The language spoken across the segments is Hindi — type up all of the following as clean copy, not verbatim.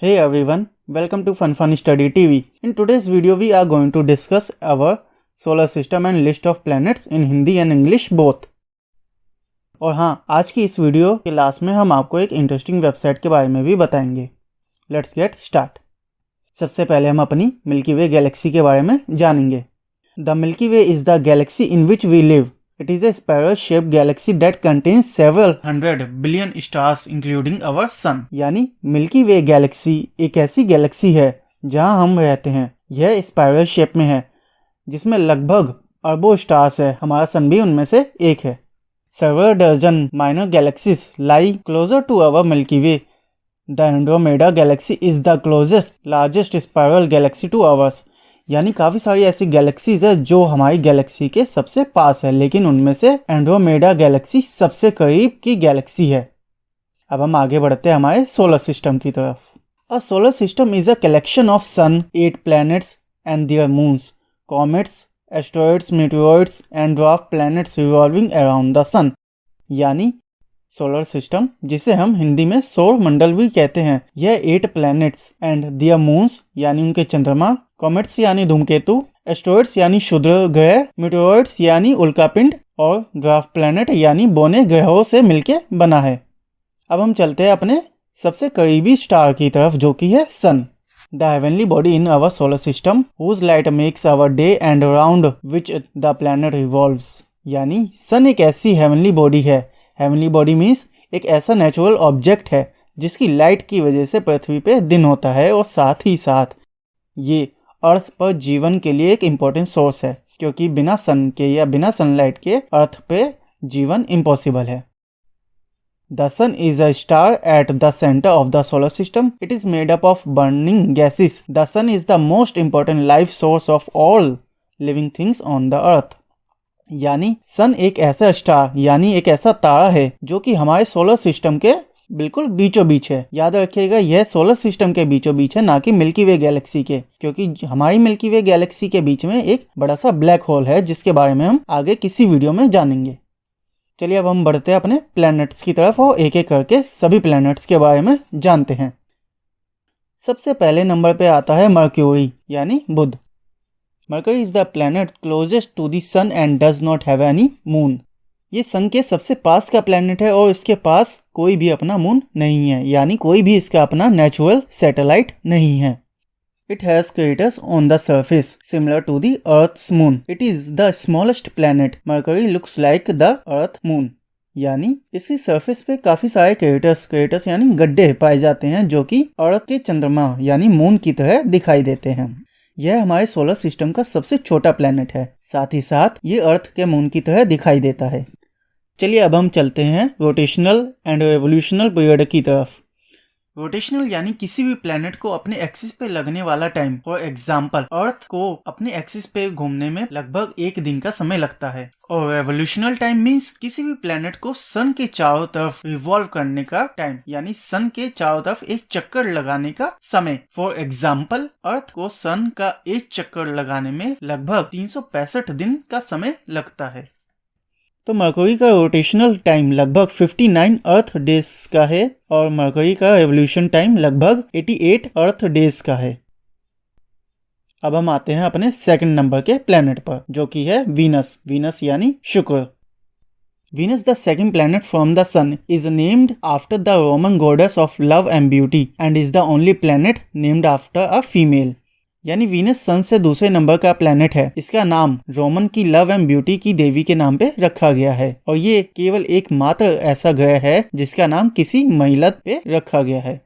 Hey everyone, welcome to Fun Study TV. In today's video we are going to discuss our solar system and list of planets in Hindi and English both. और हाँ, आज की इस वीडियो के लास्ट में हम आपको एक इंटरेस्टिंग वेबसाइट के बारे में भी बताएंगे. Let's get start. सबसे पहले हम अपनी मिल्की वे गैलेक्सी के बारे में जानेंगे. The Milky Way is the galaxy in which we live. It is a spiral-shaped galaxy that contains several hundred billion stars including our sun. यानी मिल्की वे गैलेक्सी एक ऐसी गैलेक्सी है जहां हम रहते हैं. यह स्पाइरल शेप में है जिसमें लगभग अरबों स्टार्स है. हमारा सन भी उनमें से एक है. Several dozen minor galaxies lie closer to our Milky Way. The Andromeda galaxy is the closest, largest spiral galaxy to ours. यानी काफ़ी सारी ऐसी गैलेक्सीज है जो हमारी गैलेक्सी के सबसे पास है, लेकिन उनमें से एंड्रोमेडा गैलेक्सी सबसे करीब की गैलेक्सी है. अब हम आगे बढ़ते हैं हमारे सोलर सिस्टम की तरफ. A solar system is a collection of sun, 8 planets and their moons, comets, asteroids, meteoroids and dwarf planets revolving around the sun. यानी सोलर सिस्टम, जिसे हम हिंदी में सौर मंडल भी कहते हैं, यह 8 प्लैनेट्स एंड दियर मून्स यानी उनके चंद्रमा, कॉमेट्स यानी धूमकेतु, एस्ट्रॉइड्स यानी क्षुद्र ग्रह, मीटियोइड्स यानी उल्कापिंड और ड्वार्फ प्लैनेट यानी बौने ग्रहों से मिलके बना है. अब हम चलते हैं अपने सबसे करीबी स्टार की तरफ जो कि है sun. The heavenly body in our solar system whose light makes our day and around which the planet revolves. यानी सन एक ऐसी हेवनली बॉडी है. हेवनली बॉडी मीन्स एक ऐसा नेचुरल ऑब्जेक्ट है जिसकी लाइट की वजह से पृथ्वी पे दिन होता है और साथ ही साथ ये अर्थ पर जीवन के लिए एक इम्पोर्टेंट सोर्स है, क्योंकि बिना सन के या बिना सनलाइट के अर्थ पे जीवन इम्पॉसिबल है. The sun is a star at the centre of the solar system. It is made up of burning gases. The sun is the most important life source of all living things on the Earth. यानी सन एक ऐसा स्टार यानी एक ऐसा तारा है जो कि हमारे सोलर सिस्टम के बिल्कुल बीचों बीच है. याद रखिएगा, यह सोलर सिस्टम के बीचों बीच है, ना कि मिल्की वे गैलेक्सी के, क्योंकि हमारी मिल्की वे गैलेक्सी के बीच में एक बड़ा सा ब्लैक होल है जिसके बारे में हम आगे किसी वीडियो में जानेंगे. चलिए अब हम बढ़ते हैं अपने प्लैनेट्स की तरफ और एक एक करके सभी प्लैनेट्स के बारे में जानते हैं. सबसे पहले नंबर पे आता है मर्क्यूरी यानी बुध. Mercury is the planet closest to the sun and does not have any moon. ये सन के सबसे पास का प्लैनेट है और इसके पास कोई भी अपना मून नहीं है, यानी कोई भी इसका अपना नेचुरल सैटेलाइट नहीं है. It has craters on the surface similar to the Earth's moon. It is the smallest planet. Mercury looks like the Earth moon. यानी इसकी सरफेस पे काफी सारे क्रेटर्स यानी गड्ढे पाए जाते हैं जो कि अर्थ के चंद्रमा यानी मून की तरह दिखाई देते हैं. यह हमारे सोलर सिस्टम का सबसे छोटा प्लैनेट है, साथ ही साथ ये अर्थ के मून की तरह दिखाई देता है. चलिए अब हम चलते हैं रोटेशनल एंड रेवोल्यूशनल पीरियड की तरफ. रोटेशनल यानी किसी भी प्लैनेट को अपने एक्सिस पे लगने वाला टाइम. फॉर एग्जांपल, अर्थ को अपने एक्सिस पे घूमने में लगभग 1 दिन का समय लगता है. और रेवोल्यूशनल टाइम मींस किसी भी प्लैनेट को सन के चारों तरफ रिवॉल्व करने का टाइम, यानी सन के चारों तरफ एक चक्कर लगाने का समय. फॉर एग्जांपल, अर्थ को सन का एक चक्कर लगाने में लगभग 365 दिन का समय लगता है. तो मर्करी का रोटेशनल टाइम लगभग 59 अर्थ डेज का है और मर्करी का रेवोल्यूशन टाइम लगभग 88 अर्थ डेज का है. अब हम आते हैं अपने सेकंड नंबर के प्लैनेट पर जो कि है वीनस. वीनस यानी शुक्र. Venus, the second planet from the Sun, is named after the Roman goddess of love and beauty and is the only planet named after a female. यानी वीनस सन से दूसरे नंबर का प्लैनेट है. इसका नाम रोमन की लव एंड ब्यूटी की देवी के नाम पे रखा गया है और ये केवल एकमात्र ऐसा ग्रह है जिसका नाम किसी महिला पे रखा गया है.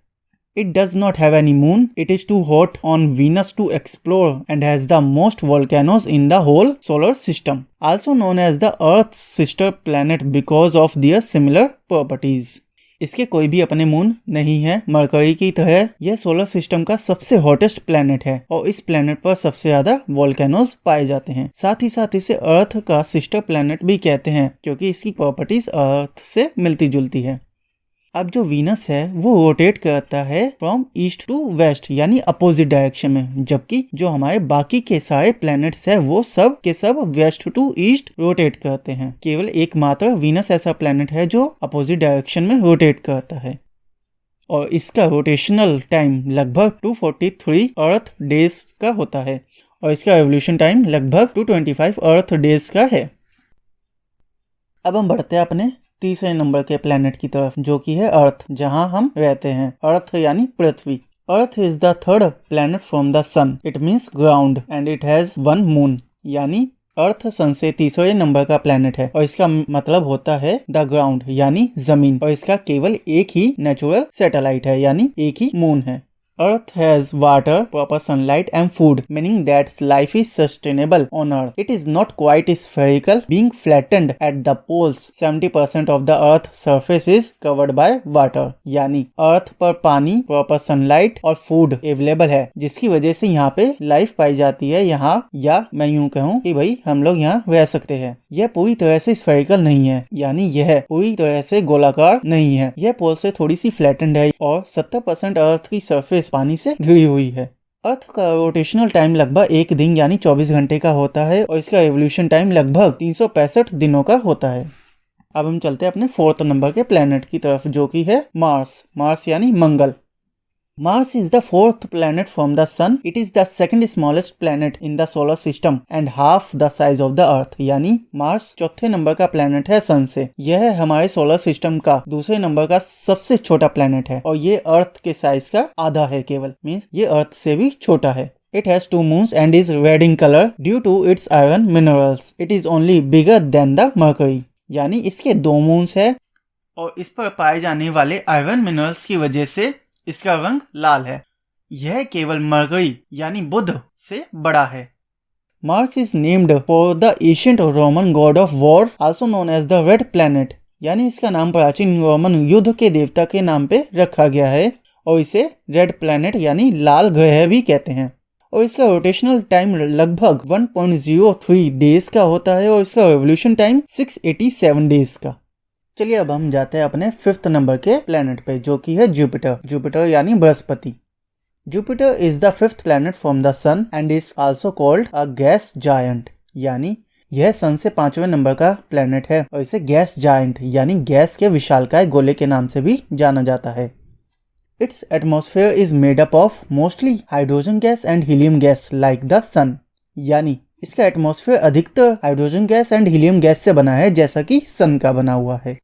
It does not have any moon. It is too hot on Venus to explore and has the most volcanoes in the whole solar system. Also known as the Earth's sister planet because of their similar properties. इसके कोई भी अपने मून नहीं है. मरकरी की तरह यह सोलर सिस्टम का सबसे हॉटेस्ट प्लैनेट है और इस प्लैनेट पर सबसे ज्यादा वोल्केनोज पाए जाते हैं. साथ ही साथ इसे अर्थ का सिस्टर प्लैनेट भी कहते हैं क्योंकि इसकी प्रॉपर्टीज अर्थ से मिलती जुलती है. अब जो वीनस है वो रोटेट करता है फ्रॉम ईस्ट टू वेस्ट यानी अपोजिट डायरेक्शन में, जबकि जो हमारे बाकी के सारे प्लैनेट्स है वो सब के सब वेस्ट टू ईस्ट रोटेट करते हैं. केवल एकमात्र वीनस ऐसा प्लैनेट है जो अपोजिट डायरेक्शन में रोटेट करता है. और इसका रोटेशनल टाइम लगभग 243 अर्थ डेज का होता है और इसका रेवोल्यूशन टाइम लगभग 225 अर्थ डेज का है। अब हम बढ़ते हैं अपने तीसरे नंबर के प्लेनेट की तरफ, जो कि है अर्थ, जहां हम रहते हैं। अर्थ यानी पृथ्वी। Earth is the third planet from the sun. It means ground and it has 1 moon. यानी अर्थ सन से तीसरे नंबर का प्लेनेट है और इसका मतलब होता है द ग्राउंड यानी जमीन, और इसका केवल एक ही नेचुरल सैटेलाइट है यानी एक ही मून है। Earth has water, proper sunlight and food, meaning that life is sustainable on Earth. It is not quite spherical, being flattened at the poles. 70% of the Earth's surface is covered by water. यानी Earth पर पानी, proper sunlight और food अवेलेबल है, जिसकी वजह से यहाँ पे लाइफ पाई जाती है यहाँ, या मैं यूँ कहूँ कि भाई हम लोग यहाँ रह सकते हैं। यह पूरी तरह से स्फेरिकल नहीं है, यानी यह पूरी तरह से गोलाकार नहीं है। यह पोल से थोड़ी सी फ्लैटेंड है और 70% अर्थ की सरफेस पानी से घिरी हुई है। अर्थ का रोटेशनल टाइम लगभग 1 दिन यानी 24 घंटे का होता है और इसका रेवोल्यूशन टाइम लगभग 365 दिनों का होता है। अब हम चलते हैं अपने 4th नंबर के प्लेनेट की तरफ, जो कि है मार्स। मार्स यानी मंगल। Mars is the 4th planet from the Sun. It is the second smallest planet in the solar system and half the size of the Earth. यानी मार्स चौथे नंबर का प्लेनेट है सन से। यह हमारे सोलर सिस्टम का दूसरे नंबर का सबसे छोटा प्लेनेट है और ये अर्थ के साइज का आधा है केवल, मीन्स ये अर्थ से भी छोटा है। It has 2 moons and is red in color due to its iron minerals. It is only bigger than the Mercury. यानी इसके 2 मून्स है और इस पर पाए जाने वाले आयरन मिनरल्स की वजह से इसका रंग लाल है। यह केवल मरकरी यानी बुध से बड़ा है। Mars is named for the ancient Roman god of war, also known as the red planet. यानी इसका नाम प्राचीन रोमन युद्ध के देवता के नाम पे रखा गया है और इसे रेड प्लैनेट यानी लाल ग्रह भी कहते हैं। और इसका रोटेशनल टाइम लगभग 1.03 डेज का होता है और इसका रेवोल्यूशन टाइम 687 डेज का। चलिए अब हम जाते हैं अपने 5th नंबर के प्लेनेट पे, जो कि है जुपिटर। जुपिटर यानी Brihaspati. Jupiter is the 5th planet from the sun and is also called a gas giant. यानी यह सन से 5वें नंबर का प्लेनेट है और इसे गैस जायंट यानी गैस के विशालकाय गोले के नाम से भी जाना जाता है। Its atmosphere is made up of mostly hydrogen gas and helium gas like the sun. यानी इसका एटमॉस्फेयर अधिकतर hydrogen gas and helium gas से बना है, जैसा कि सन का बना हुआ है।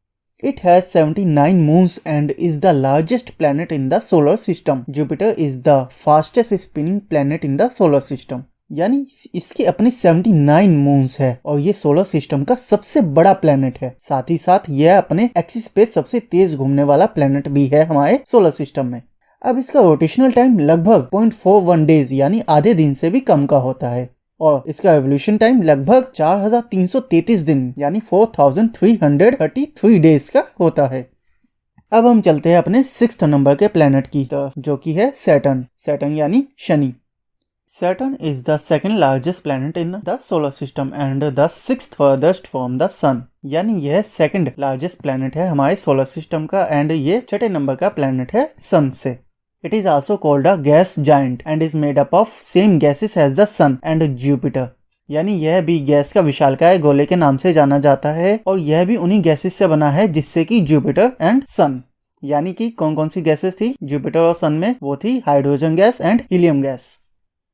It has 79 moons and is the largest planet in the solar system. Jupiter is the fastest spinning planet in the solar system. यानी इसके अपने 79 मून्स है और ये सोलर सिस्टम का सबसे बड़ा प्लेनेट है। साथ ही साथ यह अपने एक्सिस पे सबसे तेज घूमने वाला प्लेनेट भी है हमारे सोलर सिस्टम में। अब इसका रोटेशनल टाइम लगभग 0.41 डेज यानी आधे दिन से भी कम का होता है और इसका रेवोल्यूशन टाइम लगभग 4333 दिन यानी 4333 डेज का होता है। अब हम चलते हैं अपने 6th नंबर के प्लेनेट की तरफ, जो कि है सैटर्न। सैटर्न यानी शनि। Saturn is the second largest planet in the solar system and the 6th farthest from the sun. यानी यह सेकंड लार्जेस्ट प्लेनेट है हमारे सोलर सिस्टम का एंड ये 6ठे नंबर का प्लेनेट है सन से। It is also called a gas giant and is made up of same gases as the sun and Jupiter. यानी यह भी गैस का विशालकाय गोले के नाम से जाना जाता है और यह भी उन्हीं गैसेस से बना है जिससे कि जुपिटर एंड सन। यानी कि कौन कौन सी गैसेस थी जुपिटर और सन में, वो थी hydrogen gas and helium gas.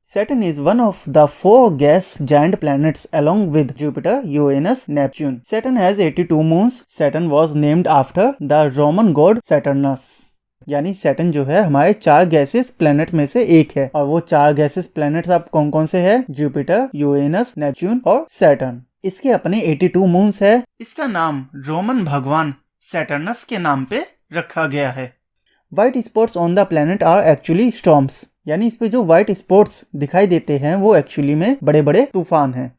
Saturn is one of the 4 gas giant planets along with Jupiter, Uranus, Neptune. Saturn has 82 moons. Saturn was named after the Roman god Saturnus. यानी सैटर्न जो है हमारे 4 गैसेस प्लेनेट में से एक है और वो 4 गैसेस प्लेनेट्स अब कौन कौन से है? जुपिटर, यूरेनस, नेपच्यून और सैटर्न। इसके अपने 82 मून्स है। इसका नाम रोमन भगवान सैटर्नस के नाम पे रखा गया है। White spots on the planet are actually storms. यानी इस पे जो व्हाइट स्पॉट्स दिखाई देते हैं वो एक्चुअली में बड़े बड़े तूफान हैं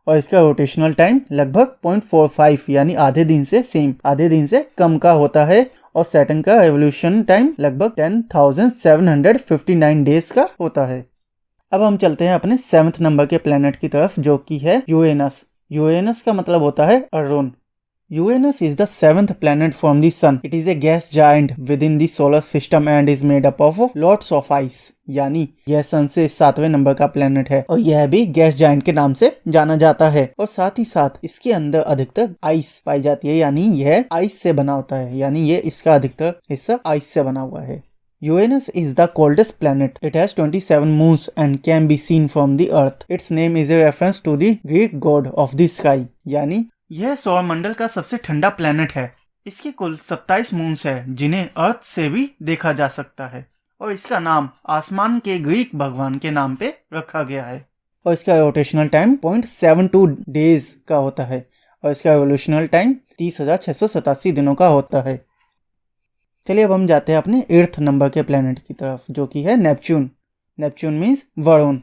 और इसका रोटेशनल टाइम लगभग 0.45 यानी आधे दिन से कम का होता है और सैटर्न का रेवोल्यूशन टाइम लगभग 10,759 डेज का होता है। अब हम चलते हैं अपने 7th नंबर के प्लेनेट की तरफ, जो कि है यूरेनस। यूरेनस का मतलब होता है Arun. Uranus is the seventh planet from the Sun. It is a gas giant within the solar system and is made up of lots of ice. यानी यह सन से 7वें नंबर का प्लेनेट है और यह भी गैस जायंट के नाम से जाना जाता है और साथ ही साथ इसके अंदर अधिकतर आइस पाई जाती है, यानी यह आइस से बना होता है, यानी ये इसका अधिकतर हिस्सा आइस से बना हुआ है। Uranus is the coldest planet. It has 27 moons and can be seen from the Earth. Its name is a reference to the Greek god of the sky. यानी यह सौर मंडल का सबसे ठंडा प्लेनेट है। इसके कुल 27 मून्स है जिन्हें अर्थ से भी देखा जा सकता है और इसका नाम आसमान के ग्रीक भगवान के नाम पे रखा गया है और इसका रोटेशनल टाइम 0.72 डेज का होता है और इसका रिवोल्यूशनल टाइम 30,687 दिनों का होता है। चलिए अब हम जाते हैं अपने 8th नंबर के प्लेनेट की तरफ, जो कि है Neptune. Neptune means Varun.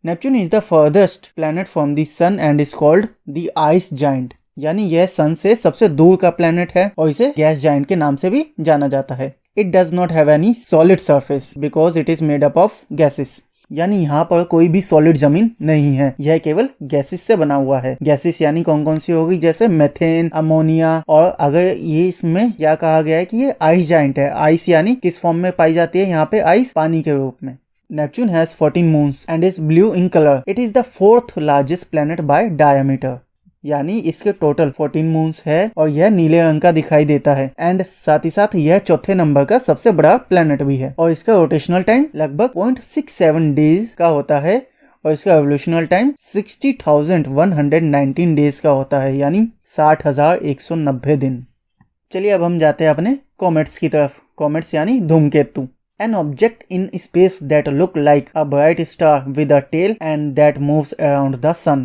Neptune is the furthest planet from the sun and is called the ice giant, यानी यह सन से सबसे दूर का प्लेनेट है और इसे गैस जायंट के नाम से भी जाना जाता है। It does not have any solid surface because it is made up of gases, यानी यहाँ पर कोई भी सॉलिड जमीन नहीं है, यह केवल गैसेस से बना हुआ है। गैसेस यानी कौन कौन सी होगी, जैसे मेथेन, अमोनिया, और अगर ये इसमें क्या कहा गया है कि ये आइस जायंट है। आइस यानी किस फॉर्म में पाई जाती है, यहाँ पे आइस पानी के रूप में। Neptune has 14 moons and is blue in color. It is the fourth largest planet by diameter. यानी इसके टोटल 14 मून्स है और यह नीले रंग का दिखाई देता है एंड साथ ही साथ यह चौथे नंबर का सबसे बड़ा प्लेनेट भी है और इसका रोटेशनल टाइम लगभग 0.67 डेज का होता है और इसका रिवोल्यूशनल टाइम 60,119 डेज का होता है, यानी 60,190 दिन। चलिए अब हम जाते हैं अपने कॉमेट्स की तरफ। कॉमेट्स यानी धूमकेतु। An object in space that look like a bright star with a tail and that moves around the sun.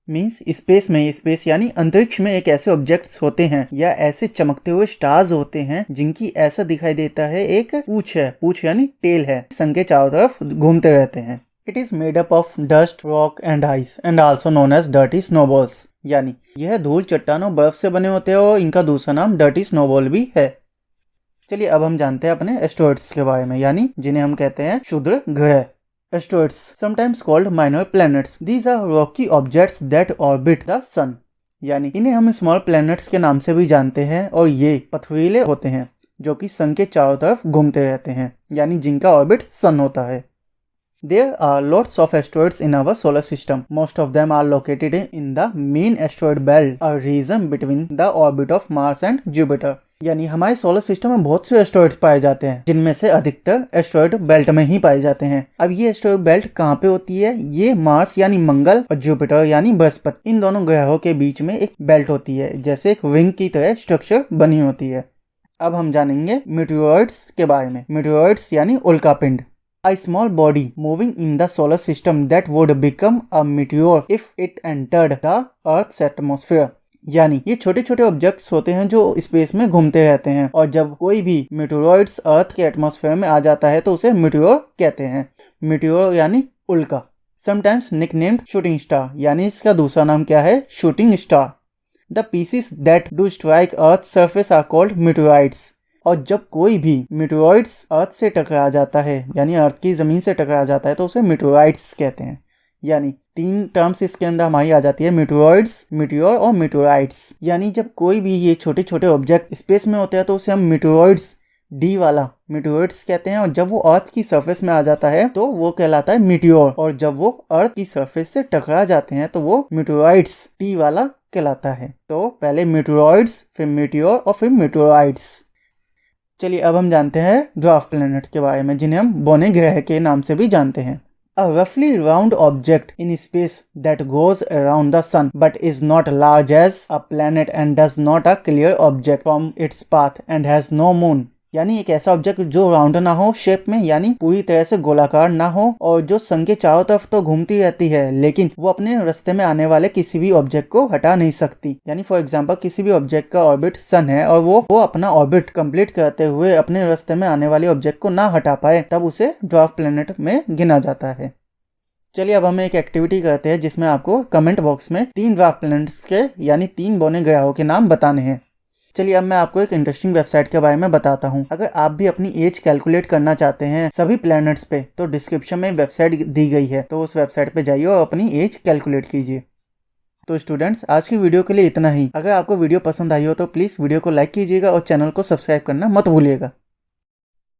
Means space में, स्पेस यानी अंतरिक्ष में एक ऐसे ऑब्जेक्ट्स होते हैं या ऐसे चमकते हुए स्टार्स होते हैं जिनकी ऐसा दिखाई देता है एक पूंछ है, पूंछ यानी टेल है, सन के चारों तरफ घूमते रहते हैं। It is made up of dust, rock and ice and also known as dirty snowballs, यानी यह धूल, चट्टानों, बर्फ से बने होते हैं और इनका दूसरा नाम डर्टी स्नोबॉल भी है। चलिए अब हम जानते हैं अपने एस्टेरॉइड्स के बारे में, यानी जिन्हें हम कहते हैं क्षुद्र ग्रह। Asteroids, sometimes called minor planets. These are rocky objects that orbit the sun. यानी इन्हें हम स्मॉल प्लैनेट्स के नाम से भी जानते हैं और ये पथरीले होते हैं जो कि सन के चारों तरफ घूमते रहते हैं, यानी जिनका ऑर्बिट सन होता है। There are lots of asteroids in our solar system. Most of them are located in the main asteroid belt, a region between the orbit of Mars and Jupiter. यानी हमारे सोलर सिस्टम में बहुत से एस्टेरॉइड्स पाए जाते हैं जिनमें से अधिकतर एस्टेरॉइड बेल्ट में ही पाए जाते हैं। अब ये एस्टेरॉइड बेल्ट कहाँ पे होती है, ये मार्स यानी मंगल और जुपिटर यानी बृहस्पति, इन दोनों ग्रहों के बीच में एक बेल्ट होती है, जैसे एक विंग की तरह स्ट्रक्चर बनी होती है। अब हम जानेंगे मीटियोरॉइड्स के बारे में। मीटियोरॉइड्स यानी उल्कापिंड। A small body moving in the solar system that would become a meteor if it entered the Earth's atmosphere. यानी ये छोटे छोटे ऑब्जेक्ट्स होते हैं जो स्पेस में घूमते रहते हैं और जब कोई भी मीटियोरॉइड्स अर्थ के एटमॉस्फेयर में आ जाता है तो उसे मीटियोर कहते हैं। मीटियोर यानी उल्का। समटाइम्स निकनेम्ड शूटिंग स्टार, यानी इसका दूसरा नाम क्या है, shooting star. The pieces that do strike Earth surface are called meteoroids. और जब कोई भी मीटियोरॉइड्स अर्थ से टकरा जाता है, यानी अर्थ की जमीन से टकरा जाता है, तो उसे मीटियोराइड्स कहते हैं। यानी 3 टर्म्स इसके अंदर हमारी आ जाती है, मीटियोरॉइड्स, मीटियोर और मीटियोराइड्स। यानी जब कोई भी ये छोटे छोटे ऑब्जेक्ट स्पेस में होते हैं तो उसे हम मीटियोरॉइड्स, डी वाला मीटियोरॉइड्स कहते हैं, और जब वो अर्थ की सरफेस में आ जाता है तो वो कहलाता है मीटियोर, और जब वो अर्थ की सरफेस से टकरा जाते हैं तो वो मीटियोराइड्स, टी वाला कहलाता है। तो पहले मीटियोरॉइड्स, फिर मीटियोर और फिर मीटियोराइड्स। चलिए अब हम जानते हैं ड्वार्फ प्लैनेट के बारे में, जिन्हें हम बौने ग्रह के नाम से भी जानते हैं। A roughly round object in space that goes around the sun but is not large as a planet and does not a clear object from its path and has no moon. यानी एक ऐसा ऑब्जेक्ट जो राउंड ना हो शेप में, यानी पूरी तरह से गोलाकार ना हो, और जो सन के चारों तरफ तो घूमती रहती है लेकिन वो अपने रास्ते में आने वाले किसी भी ऑब्जेक्ट को हटा नहीं सकती। यानी फॉर एग्जांपल किसी भी ऑब्जेक्ट का ऑर्बिट सन है और वो अपना ऑर्बिट कंप्लीट करते हुए अपने रास्ते में आने वाले ऑब्जेक्ट को ना हटा पाए, तब उसे ड्वार्फ प्लैनेट में गिना जाता है। चलिए अब हम एक एक्टिविटी करते हैं जिसमें आपको कमेंट बॉक्स में 3 ड्वार्फ प्लैनेट्स के यानी 3 बौने ग्रहों के नाम बताने हैं। चलिए अब मैं आपको एक इंटरेस्टिंग वेबसाइट के बारे में बताता हूँ। अगर आप भी अपनी एज कैलकुलेट करना चाहते हैं सभी प्लैनेट्स पे, तो डिस्क्रिप्शन में वेबसाइट दी गई है, तो उस वेबसाइट पे जाइए और अपनी एज कैलकुलेट कीजिए। तो स्टूडेंट्स आज की वीडियो के लिए इतना ही। अगर आपको वीडियो पसंद आई हो तो प्लीज़ वीडियो को लाइक कीजिएगा और चैनल को सब्सक्राइब करना मत भूलिएगा।